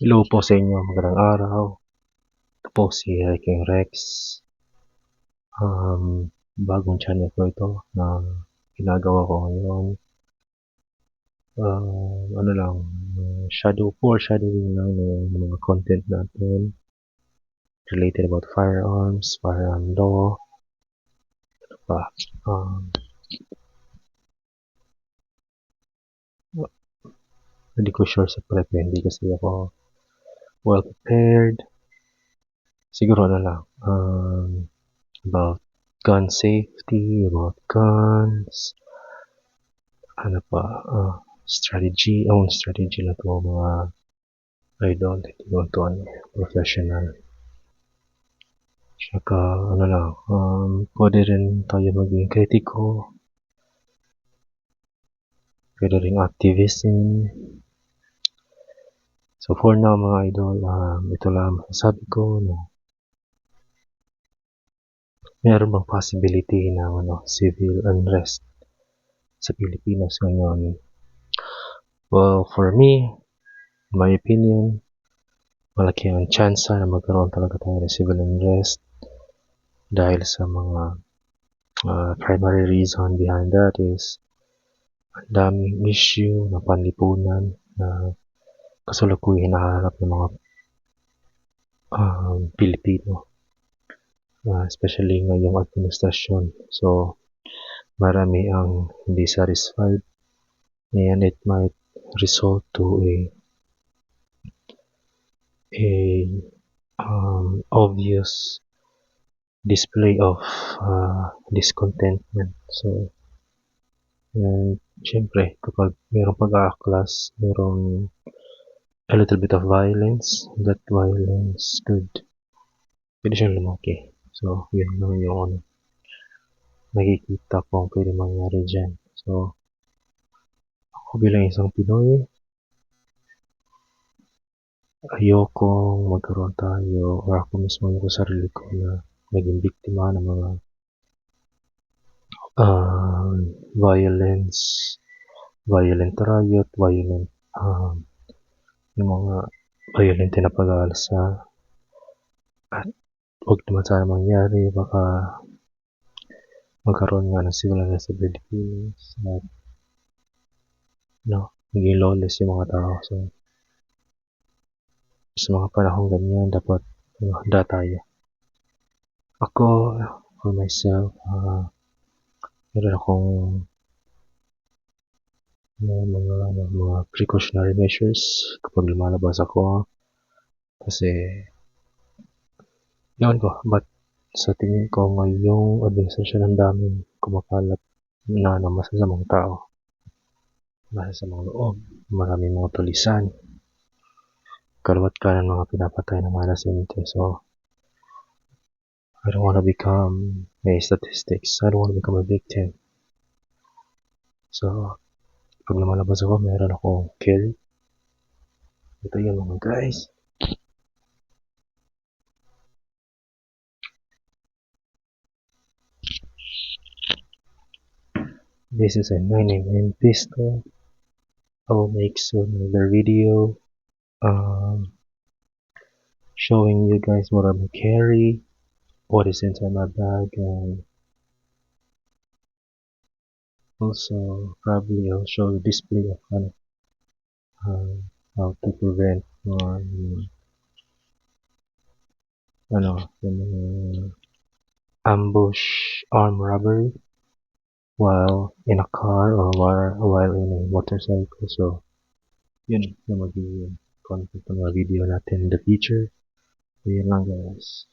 Hello po sa inyo, magandang araw. Ito po si King Rex. Bagong channel ko ito na ginagawa ko ngayon. Ano lang, foreshadowing lang ng mga content natin related about firearms, firearm law, ano pa. Hindi ko sure sa prep, hindi kasi ako well prepared. Siguro ano lang, about gun safety, about guns, ano pa, own strategy na to mga idol, hindi ko to professional. Tsaka ano lang, pwede rin tayo maging kritiko, pwede rin activism. So for now mga idol, ito lang masasabi ko na meron bang possibility na civil unrest sa Pilipinas ngayon? Well, for me, in my opinion, malaki ang chance na magkaroon talaga tayo ng civil unrest dahil sa mga primary reason behind that is ang daming issue na panlipunan na kasalukuyan hinaharap ng mga Pilipino, especially ngayong administrasyon. So marami ang hindi satisfied and it might result to a obvious display of discontentment. So and syempre kapag mayroong pag-aaklas, mayroong a little bit of violence, that violence pwede siyang lumaki. So yun lang yung nakikita ko ang pwede mangyari dyan. So ako bilang isang Pinoy, ayokong magkaroon tayo or ako mismo yung sarili ko na naging biktima ng mga violent riot, yung mga violent na pag-aalsa. At huwag naman sana mangyari, baka magkaroon nga ng civil unrest sa Philippines at maging lawless yung mga tao. So sa mga panahong ganyan, dapat handa tayo. Ako, for myself, meron akong mga precautionary measures kapag lumalabas ako. Kasi, yun ko, but sa tingin ko ngayong administrasyon ang daming kumakalat na masasamang tao. Masasamang loob, maraming mga tulisan. Kalawat kanan mga pinapatay ng mga nasinite. So, I don't want to become a statistics. I don't want to become a victim. So, pag lumalabas ako, meron akong kill. Ito yun mga guys. This is a 9mm pistol. I will make soon another video showing you guys what I'm carry, what is inside my bag, and also probably I'll show the display of how to prevent ambush armed robbery while in a car or while in a motorcycle. So yun na magiging content ng mga video natin in the future. So yun lang guys.